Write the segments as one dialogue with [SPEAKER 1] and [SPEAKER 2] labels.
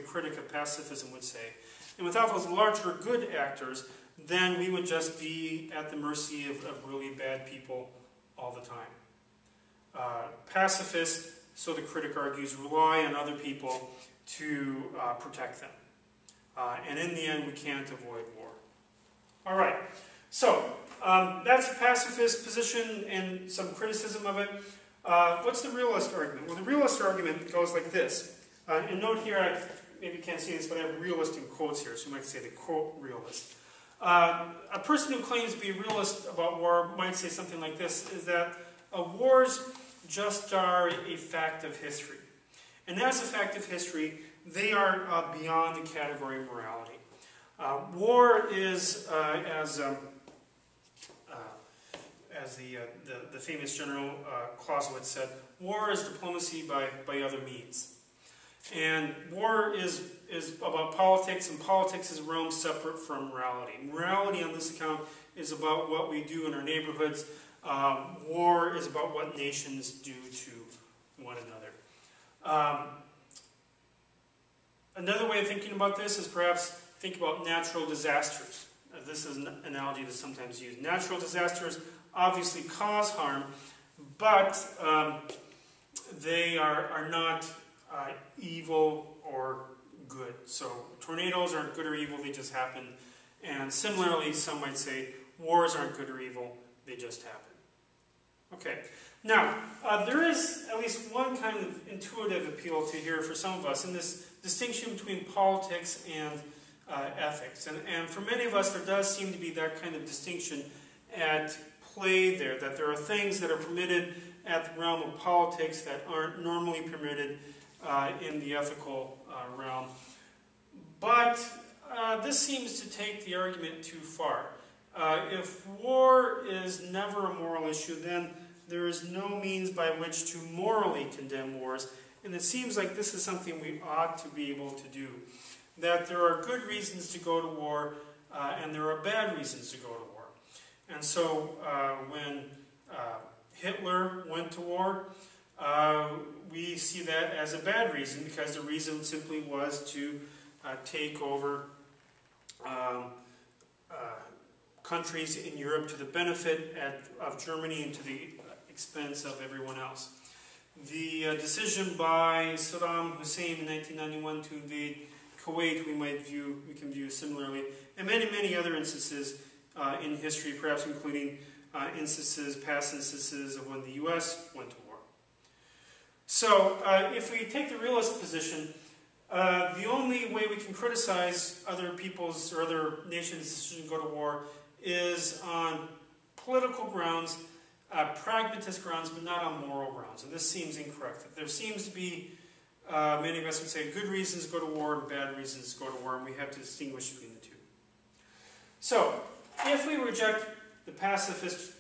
[SPEAKER 1] the critic of pacifism would say. And without those larger good actors, then we would just be at the mercy of really bad people all the time. Pacifists, so the critic argues, rely on other people to protect them. And in the end, we can't avoid war. All right, so that's a pacifist position and some criticism of it. What's the realist argument? Well, the realist argument goes like this. And note here, I maybe can't see this, but I have realist in quotes here, so you might say the quote realist. A person who claims to be a realist about war might say something like this, is that wars just are a fact of history. And as a fact of history, they are beyond the category of morality. War is, as the famous General Clausewitz said, war is diplomacy by other means. And war is about politics, and politics is a realm separate from morality. Morality on this account is about what we do in our neighborhoods. War is about what nations do to one another. Another way of thinking about this is perhaps think about natural disasters. This is an analogy that's sometimes used. Natural disasters obviously cause harm, but they are not evil or good. So tornadoes aren't good or evil, they just happen. And similarly, some might say wars aren't good or evil, they just happen. Okay, now there is at least one kind of intuitive appeal to here for some of us in this distinction between politics and ethics. And for many of us, there does seem to be that kind of distinction at play there, that there are things that are permitted at the realm of politics that aren't normally permitted in the ethical realm. But this seems to take the argument too far. If war is never a moral issue, then there is no means by which to morally condemn wars. And it seems like this is something we ought to be able to do. That there are good reasons to go to war, and there are bad reasons to go to war. And so when Hitler went to war, we see that as a bad reason, because the reason simply was to take over countries in Europe to the benefit of Germany and to the expense of everyone else. The decision by Saddam Hussein in 1991 to invade Kuwait we can view similarly, and many other instances in history, perhaps including past instances of when the U.S. went to war. So if we take the realist position, the only way we can criticize other people's or other nations' decision to go to war is on political grounds, pragmatist grounds, but not on moral grounds. And this seems incorrect. There seems to be, many of us would say, good reasons to go to war and bad reasons to go to war, and we have to distinguish between the two. So, if we reject the pacifist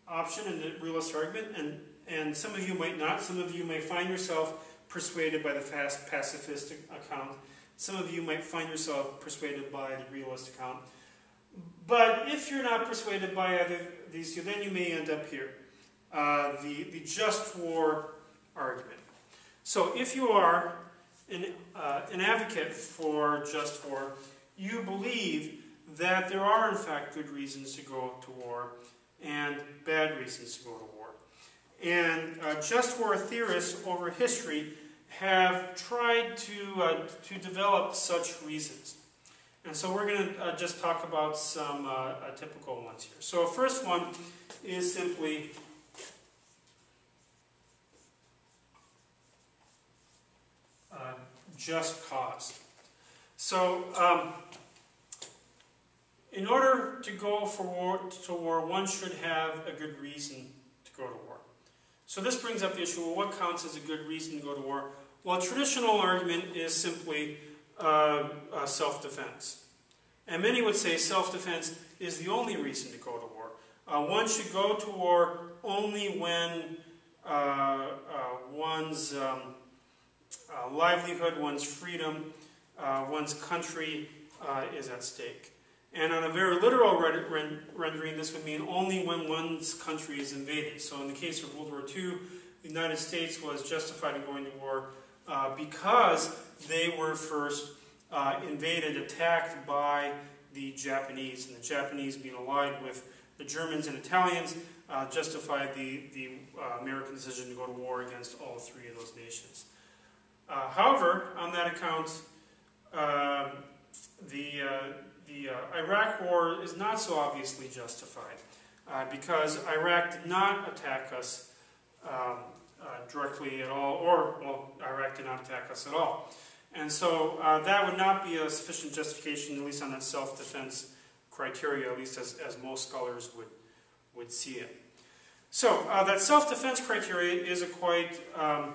[SPEAKER 1] option and the realist argument, and some of you might not, some of you may find yourself persuaded by the pacifist account, some of you might find yourself persuaded by the realist account, but if you're not persuaded by either of these two, then you may end up here. The just war argument. So if you are an advocate for just war, you believe that there are in fact good reasons to go to war and bad reasons to go to war. And just war theorists over history have tried to develop such reasons. And so we're going to just talk about some typical ones here. So first one is simply just cause. So in order to go to war, one should have a good reason to go to war. So this brings up the issue, well, what counts as a good reason to go to war? Well, a traditional argument is simply self-defense. And many would say self-defense is the only reason to go to war. One should go to war only when one's livelihood, one's freedom, one's country is at stake. And on a very literal rendering, this would mean only when one's country is invaded. So in the case of World War II, the United States was justified in going to war because they were first invaded, attacked by the Japanese, and the Japanese, being allied with the Germans and Italians, justified the American decision to go to war against all three of those nations. However, on that account, the Iraq War is not so obviously justified, because Iraq did not attack us directly at all, or, well, Iraq did not attack us at all. And so that would not be a sufficient justification, at least on that self-defense criteria, at least as most scholars would see it. So that self-defense criteria is a quite a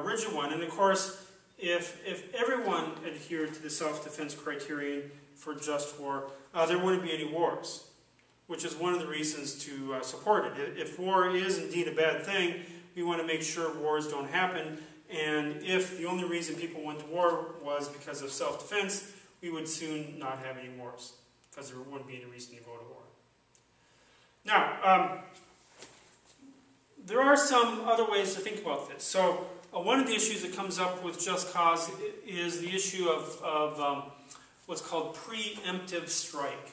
[SPEAKER 1] rigid one, and of course, if everyone adhered to the self-defense criterion for just war, there wouldn't be any wars, which is one of the reasons to support it. If war is indeed a bad thing, we want to make sure wars don't happen, and if the only reason people went to war was because of self-defense, we would soon not have any wars, because there wouldn't be any reason to go to war. Now, there are some other ways to think about this. So, one of the issues that comes up with just cause is the issue of what's called preemptive strike.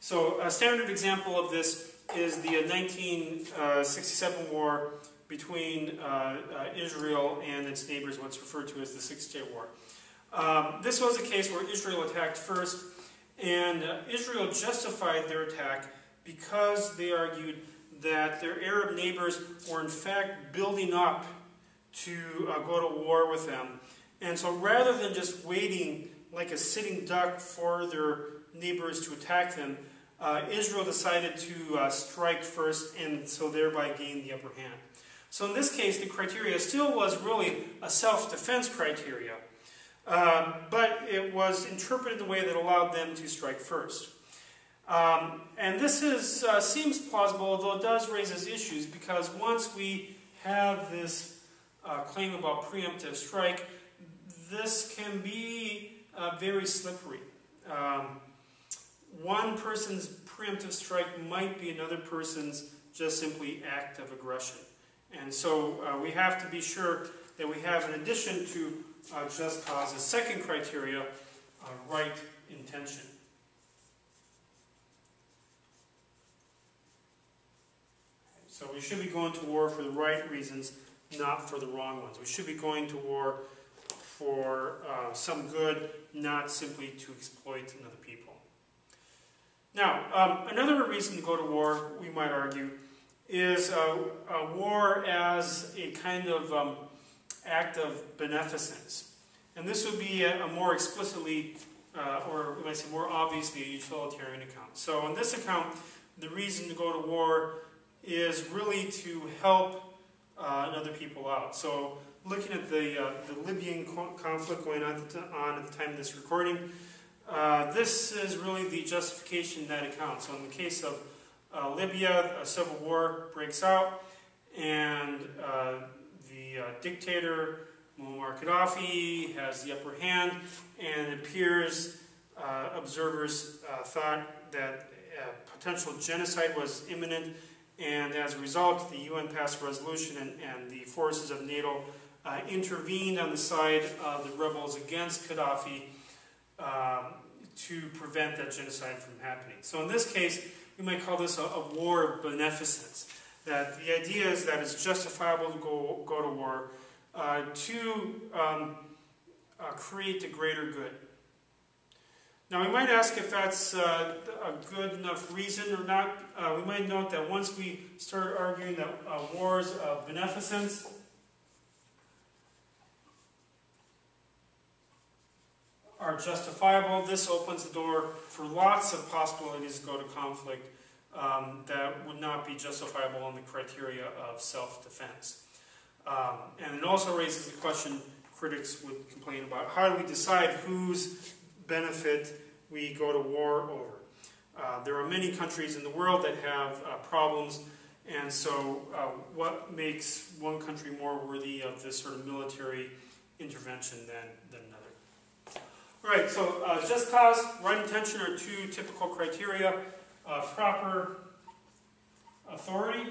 [SPEAKER 1] So a standard example of this is the 1967 war between Israel and its neighbors, what's referred to as the Six-Day War. This was a case where Israel attacked first, and Israel justified their attack because they argued that their Arab neighbors were in fact building up to go to war with them. And so rather than just waiting like a sitting duck for their neighbors to attack them, Israel decided to strike first, and so thereby gain the upper hand. So in this case, the criteria still was really a self-defense criteria, but it was interpreted in a way that allowed them to strike first. And this seems plausible, although it does raise issues, because once we have this claim about preemptive strike, this can be very slippery. One person's preemptive strike might be another person's just simply act of aggression. And so we have to be sure that we have, in addition to just cause, a second criteria, right intention. So we should be going to war for the right reasons, not for the wrong ones. We should be going to war for some good, not simply to exploit another people. Now, another reason to go to war, we might argue, is a war as a kind of act of beneficence. And this would be a more explicitly, or I say more obviously, a utilitarian account. So on this account, the reason to go to war is really to help other people out. So looking at the Libyan conflict going on at the time of this recording, this is really the justification in that account. So in the case of Libya, a civil war breaks out, and the dictator, Muammar Gaddafi, has the upper hand, and it appears observers thought that potential genocide was imminent, and as a result, the UN passed a resolution, and the forces of NATO intervened on the side of the rebels against Gaddafi to prevent that genocide from happening. So in this case, we might call this a war of beneficence. That the idea is that it's justifiable to go to war to create the greater good. Now we might ask if that's a good enough reason or not. We might note that once we start arguing that wars of beneficence are justifiable, this opens the door for lots of possibilities to go to conflict that would not be justifiable on the criteria of self-defense. And it also raises the question critics would complain about: how do we decide whose benefit we go to war over? There are many countries in the world that have problems, and so what makes one country more worthy of this sort of military intervention than another? All right, so just cause, right intention are two typical criteria. Proper authority